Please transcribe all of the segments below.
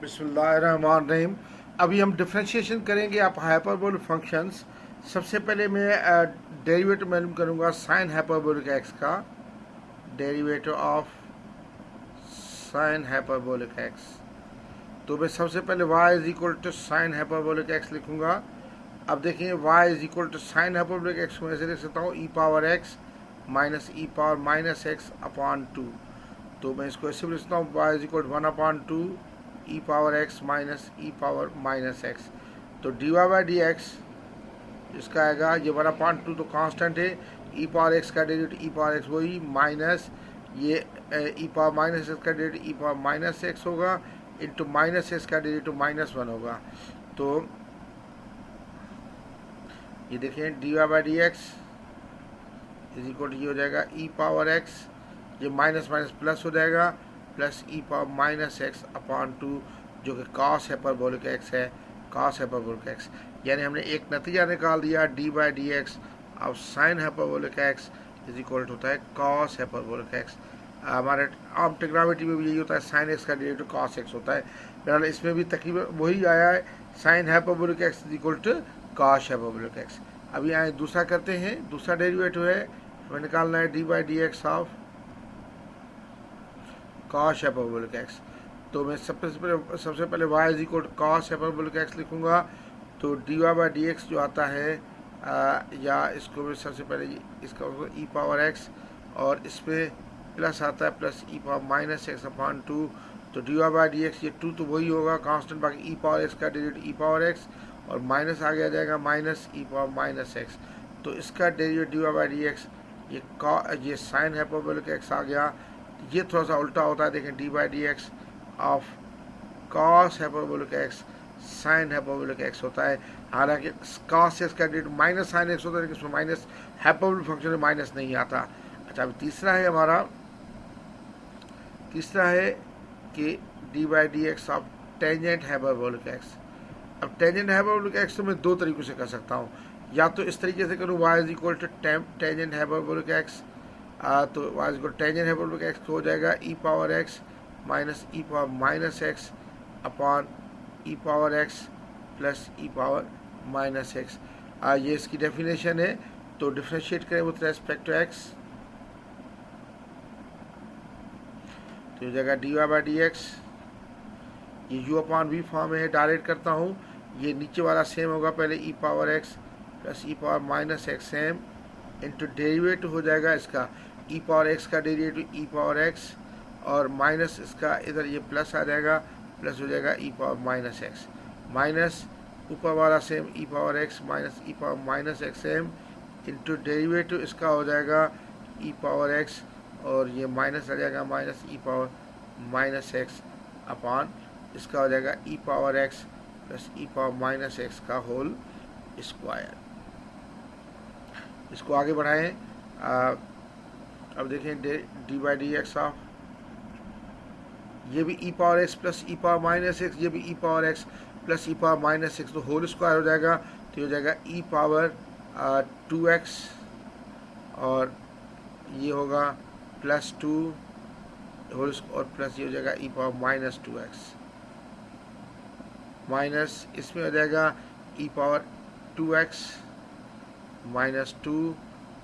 बिस्मिल्लाहिर्रहमानिर्रहीम। अभी हम डिफ्रेंशिएशन करेंगे आप हाइपरबोलिक फंक्शंस। सबसे पहले मैं डेरिवेटिव मालूम करूंगा साइन हाइपरबोलिक एक्स का। Derivative of sine hyperbolic x, तो मैं सबसे पहले y is equal to sine hyperbolic x लिखूंगा। अब देखें y is equal to sine hyperbolic x को ऐसे लिख सकता हूँ ई पावर एक्स माइनस ई power minus x upon two. तो मैं इसको ऐसे भी लिखता हूँ y is equal to one upon two E power x minus E power minus X. तो D Y by D x इसका आएगा ये वन अपॉन टू, तो कांस्टेंट है। ई पावर एक्स का डेरिवेटिव ई पावर एक्स वही माइनस ये e power minus x का डेरिवेटिव ई पावर माइनस एक्स होगा इंटू माइनस एक्स का डेरिवेटिव माइनस वन होगा। तो ये देखें d Y by D x is equal ये हो जाएगा ई पावर एक्स, ये माइनस माइनस प्लस हो जाएगा, plus E power minus x upon to, जो कि कॉस हाइपरबोलिक एक्स है। कॉस हाइपरबोलिक एक्स यानी हमने एक नतीजा निकाल दिया डी बाई डी एक्स अब sign hyperbolic x is equal होता है कॉस हाइपरबोलिक एक्स। हमारे आम ट्रिग्नोमेट्री में भी यही होता है, साइन एक्स का डेरिवेटिव कॉस एक्स होता है। बहरहाल इसमें भी तकरीबन वही आया है, sine hyperbolic x is equal to cos hyperbolic x. अभी आए दूसरा करते हैं। दूसरा डेरिवेटिव है हमें निकालना है d by D x of cos hyperbolic x. तो मैं सबसे पहले y is equal to cos hyperbolic x लिखूंगा। तो D Y by D x जो आता है या इसको मैं सबसे पहले इसका ई पावर एक्स और इस पर प्लस आता है प्लस ई power minus x upon two. तो D Y by D X ये टू तो वही होगा कांस्टेंट, बाकी ई पावर एक्स का डेरिवेटिव ई पावर एक्स और माइनस आगे आ जाएगा माइनस ई पावर माइनस एक्स। तो इसका derivative D Y by D X ये साइन हाइपरबोलिक एक्स आ गया। ये थोड़ा सा उल्टा होता है, देखें D by D x of cos hyperbolic x sign hyperbolic x होता है। हालांकि कॉस एक्स का डेरिवेटिव माइनस साइन एक्स होता है, लेकिन उसमें माइनस हाइपरबोलिक फंक्शन में माइनस नहीं आता। अच्छा, अभी तीसरा है हमारा, तीसरा है कि d by D x of tangent hyperbolic x. अब टेंजेंट हाइपरबोलिक एक्स तो मैं दो तरीक़ों से कर सकता हूँ, या तो इस तरीके से करूँ y is equal to tangent hyperbolic x. तो y is equal tangent hyperbolic x हो जाएगा ई पावर एक्स माइनस ई power minus x upon e power x plus ई पावर माइनस एक्स। ये इसकी डेफिनेशन है। तो डिफ्रेंशिएट करें विथ रेस्पेक्ट टू एक्स, तो हो जाएगा D Y by D X, ये यू अपॉन वी फॉर्म है, डायरेक्ट करता हूँ। ये नीचे वाला सेम होगा, पहले ई पावर एक्स प्लस ई power minus X same into derivative हो जाएगा इसका ई पावर एक्स का डेरिवेटिव ई पावर एक्स और माइनस इसका इधर ये प्लस आ जाएगा, प्लस हो जाएगा ई पावर माइनस एक्स माइनस ऊपर वाला same E power x minus ई power minus X same into derivative इसका हो जाएगा ई पावर एक्स और ये माइनस आ जाएगा माइनस ई पावर माइनस एक्स अपॉन इसका हो जाएगा ई पावर एक्स प्लस ई पावर माइनस एक्स का होल स्क्वायर। इसको आगे बढ़ाएं। अब देखें D by D x of ये भी ई पावर एक्स प्लस ई पावर माइनस एक्स, ये भी ई पावर एक्स प्लस ई पावर माइनस एक्स, तो होल स्क्वायर हो जाएगा। तो ये हो जाएगा ई पावर 2x और ये होगा प्लस 2 होल और प्लस ये हो जाएगा ई पावर माइनस 2x माइनस इसमें हो जाएगा ई पावर 2x माइनस 2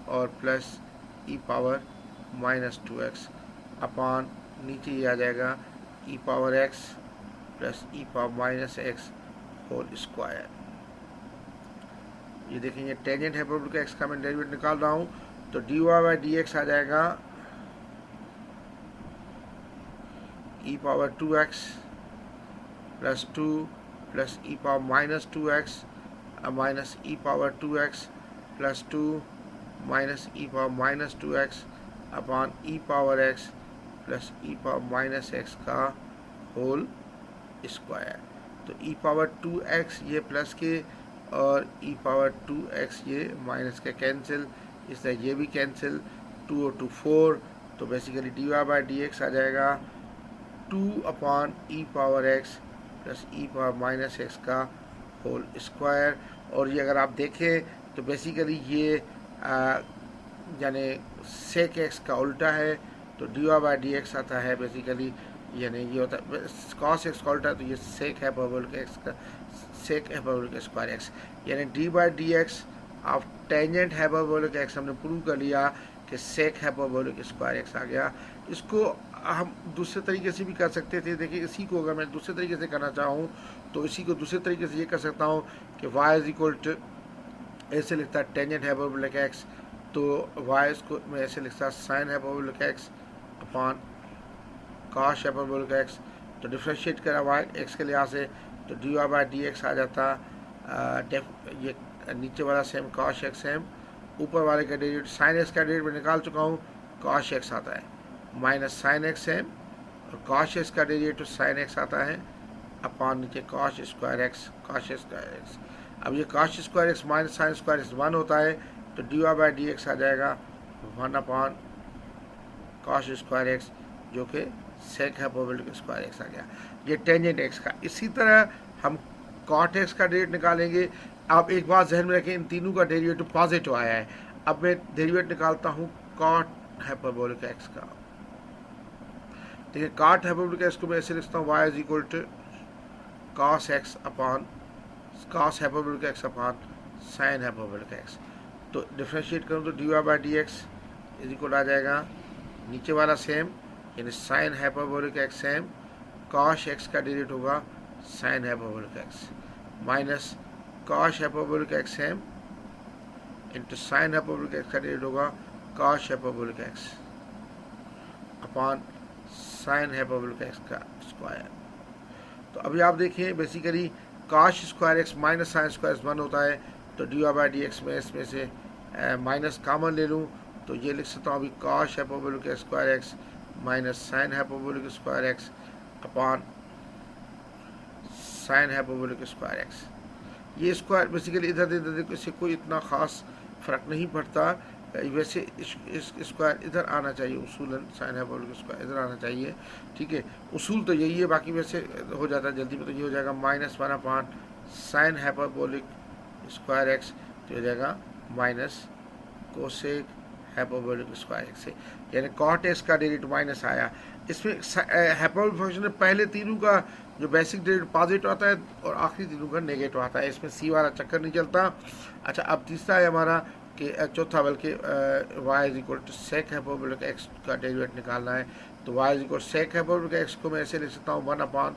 और प्लस ई पावर माइनस 2x अपॉन नीचे ये आ जाएगा ई पावर एक्स प्लस ई power minus X whole square. ये देखेंगे टेंजेंट हाइपरबोलिक एक्स का मैं डेरिवेटिव निकाल रहा हूँ। तो D Y by D x आ जाएगा ई पावर 2x प्लस 2 प्लस ई पावर माइनस 2x माइनस ई पावर 2x प्लस 2 माइनस ई power minus 2x upon e power x plus ई पावर माइनस एक्स का whole square. तो e power 2x ये plus के और ई power 2x ये minus के cancel, इस तरह ये भी कैंसिल, 2 और 2 4। तो basically d Y by D x आ जाएगा 2 upon e power x plus ई पावर माइनस एक्स का होल स्क्वायर। और ये अगर आप देखें तो बेसिकली ये यानी सेक एक्स का उल्टा है, तो D Y by D x आता है बेसिकली यानी ये होता है कॉस एक्स का उल्टा, तो ये सेक हाइपरबोलिक एक्स का सेक हाइपरबोलिक स्क्वायर एक्स, यानी D by D x of tangent hyperbolic x हमने प्रूव कर लिया कि सेक हाइपरबोलिक स्क्वायर एक्स आ गया। इसको हम दूसरे तरीके से भी कर सकते थे। देखिए इसी को अगर मैं दूसरे तरीके से करना चाहूँ तो इसी को दूसरे तरीके से ये कर सकता हूँ कि y इज इक्वल टू ऐसे लिखता है टेंजेंट हाइपरबोलिक एक्स, तो y इसको मैं ऐसे लिखता sine hyperbolic x upon cos hyperbolic x. तो डिफ्रेंशिएट करा y एक्स के लिहाज से तो D Y by D x आ जाता, ये नीचे वाला सेम कॉस एक्स सेम, ऊपर वाले का डेरिवेटिव साइन एक्स का डेरिवेटिव निकाल चुका हूँ, कॉस एक्स आता है माइनस साइन एक्स सेम, और कॉस एक्स का डेरिवेटिव साइन एक्स आता है अपॉन नीचे cos square x cos square x. अब ये cos square x minus sine square x 1 होता है, तो D Y by D x आ जाएगा 1 अपॉन कॉस स्क्वायर एक्स, जो कि सेक हाइपरबोलिक स्क्वायर एक्स आ गया। ये टेंजेंट एक्स का। इसी तरह हम कॉट एक्स का डेरिवेटिव निकालेंगे। आप एक बात जहन में रखें, इन तीनों का डेरिवेटिव पॉजिटिव आया है। अब मैं डेरिवेटिव निकालता हूँ कॉट हाइपरबोलिक एक्स का। देखिए कॉट हाइपरबोलिक एक्स को मैं ऐसे लिखता हूँ y is equal to cos x upon cos hyperbolic x upon sine hyperbolic x. तो डिफ्रेंशिएट करूँ तो D Y by D x is equal आ जाएगा नीचे वाला सेम, यानी sine hyperbolic x same, cos x का डेरिवेटिव होगा sine hyperbolic x minus cos hyperbolic x same into sine hyperbolic x का डेरिवेटिव होगा cos hyperbolic x upon sine hyperbolic x का स्क्वायर। तो अभी आप देखिए basically cos square x minus sine square x 1 होता है, तो D Y by D x में इसमें से माइनस कॉमन ले लूँ तो ये लिख सकता हूँ अभी cos hyperbolic square x minus sine hyperbolic square x upon sine hyperbolic square x. ये स्क्वायर बेसिकली इधर इधर इससे कोई इतना ख़ास फ़र्क नहीं पड़ता, वैसे इस स्क्वायर इधर आना चाहिए, उसूलन साइन हाइपरबोलिक स्क्वायर इधर आना चाहिए, ठीक है। उसूल तो यही है, बाकी वैसे हो जाता है जल्दी में, तो ये हो जाएगा -1 upon sine hyperbolic square x, तो हो जाएगा minus cosec hyperbolic square x से, यानी कॉट एक्स का डेरिवेटिव माइनस आया। इसमें हाइपरबोलिक फंक्शन में पहले तीनों का जो बेसिक डेरिवेटिव पॉजिटिव आता है और आखिरी तीनों का नेगेटिव आता है, इसमें सी वाला चक्कर नहीं चलता। अच्छा अब तीसरा है हमारा कि चौथा बल्कि y is equal to sec hyperbolic x का डेरिवेटिव निकालना है, तो y is equal sec hyperbolic x को मैं ऐसे लिख सकता हूँ 1 अपॉन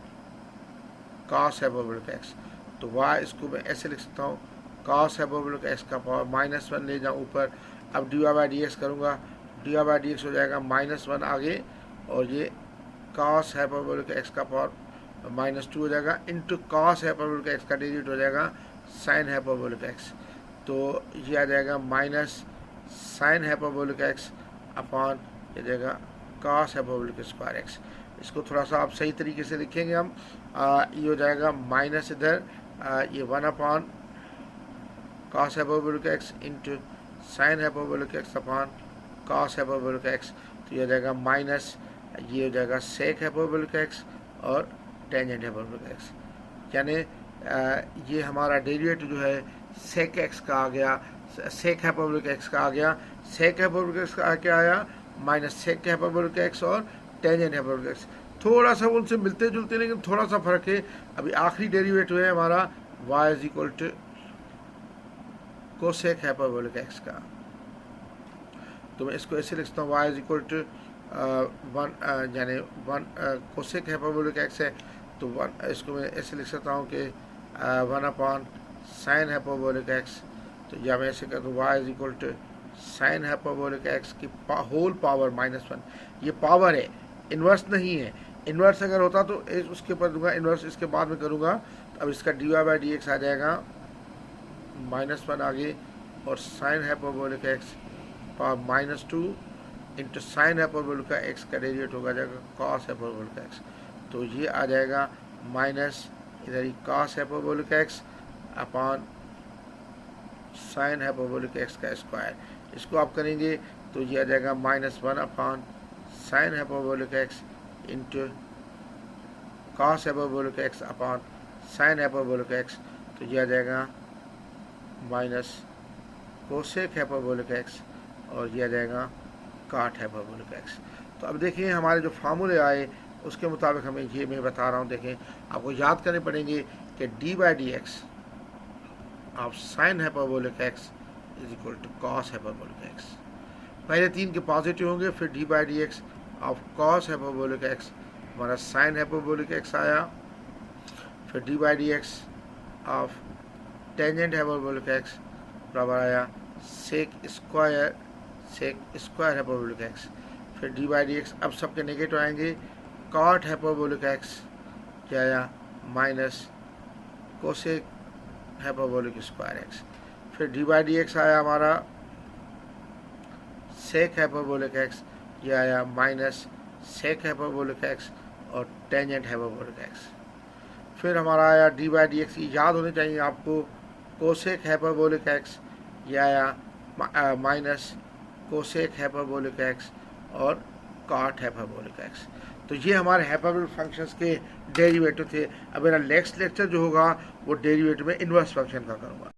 कॉस हाइपरबोलिक एक्स, तो y इसको मैं ऐसे लिख सकता हूँ कॉस हाइपरबोलिक एक्स का पावर -1 ले जाऊँ ऊपर। अब d Y by D x करूँगा, d Y by D x हो जाएगा -1 आगे, और ये कॉस हाइपरबोलिक एक्स का पावर -2 हो जाएगा इंटू कॉस हाइपरबोलिक एक्स का डेरिवेटिव हो जाएगा साइन हाइपरबोलिक एक्स, तो ये आ जाएगा minus sign hyperbolic x upon ये जाएगा कॉस हाइपरबोलिक स्क्वायर एक्स। इसको थोड़ा सा आप सही तरीके से लिखेंगे हम, ये हो जाएगा माइनस इधर ये 1 upon cos hyperbolic x into sine hyperbolic x upon cos hyperbolic x, तो ये हो जाएगा माइनस ये हो जाएगा सेक हाइपरबोलिक एक्स और टेंजेंट हाइपरबोलिक एक्स, यानी ये हमारा डेरिवेटिव जो है सेक एक्स का आ गया, सेक हाइपरबोलिक एक्स का आ गया। सेक हाइपरबोलिक एक्स का क्या आया माइनस सेक हाइपरबोलिक एक्स और टेंजेंट हाइपरबोलिक एक्स, थोड़ा सा उनसे मिलते जुलते लेकिन थोड़ा सा फर्क है। अभी आखिरी डेरिवेटिव है हमारा y is equal to cosec hyperbolic x का, तो मैं इसको ऐसे लिखता हूँ y इज इक्वल टू 1 यानी 1 कोसेक हाइपरबोलिक एक्स है, तो 1 इसको मैं ऐसे लिख सकता हूँ कि 1 अपॉन साइन हाइपरबोलिक एक्स, तो या मैं ऐसे कहता हूँ y is equal to sine hyperbolic x की होल पावर -1। ये पावर है, इन्वर्स नहीं है। इन्वर्स अगर होता तो उसके ऊपर दूंगा, इन्वर्स इसके बाद में करूँगा। तो अब इसका d Y by D x आ जाएगा -1 आगे, और sine hyperbolic x power -2 into sine hyperbolic का एक्स का डेरिवेटिव होगा जाएगा कॉस हाइपरबोलिक एक्स, तो ये आ जाएगा माइनस इधर ही cos hyperbolic x upon sine hyperbolic x का स्क्वायर। इसको आप करेंगे तो ये आ जाएगा -1 upon sine hyperbolic x into cos hyperbolic x upon sine hyperbolic x, तो ये आ जाएगा माइनस कोसेक हाइपरबोलिक एक्स, और ये आ जाएगा कॉट हाइपरबोलिक एक्स। तो अब देखिए हमारे जो फार्मूले आए उसके मुताबिक हमें ये मैं बता रहा हूँ। देखें, आपको याद करने पड़ेंगे कि d by D x of sine hyperbolic x is equal to cos hyperbolic x. पहले 3 के पॉजिटिव होंगे, फिर d by D x of cos hyperbolic x हमारा साइन हाइपरबोलिक एक्स आया, फिर d by D x of tangent hyperbolic x बराबर आया sec square hyperbolic x, फिर डी बाई डी एक्स अब सबके नेगेटिव आएंगे, कॉट हाइपरबोलिक एक्स क्या आया minus cosec hyperbolic square x, फिर डी बाई डी एक्स आया हमारा सेक हाइपरबोलिक एक्स, ये आया माइनस सेक हाइपरबोलिक एक्स और टेंजेंट हाइपरबोलिक एक्स। फिर हमारा आया डी बाई डी एक्स, याद होनी चाहिए आपको, कोसेक हाइपरबोलिक एक्स, ये आया माइनस कोसेक हाइपरबोलिक एक्स और कॉट हाइपरबोलिक एक्स। तो ये हमारे हाइपरबोलिक फंक्शंस के डेरिवेटिव थे। अब मेरा नेक्स्ट लेक्चर जो होगा वो डेरिवेटिव में इन्वर्स फंक्शन का करूँगा।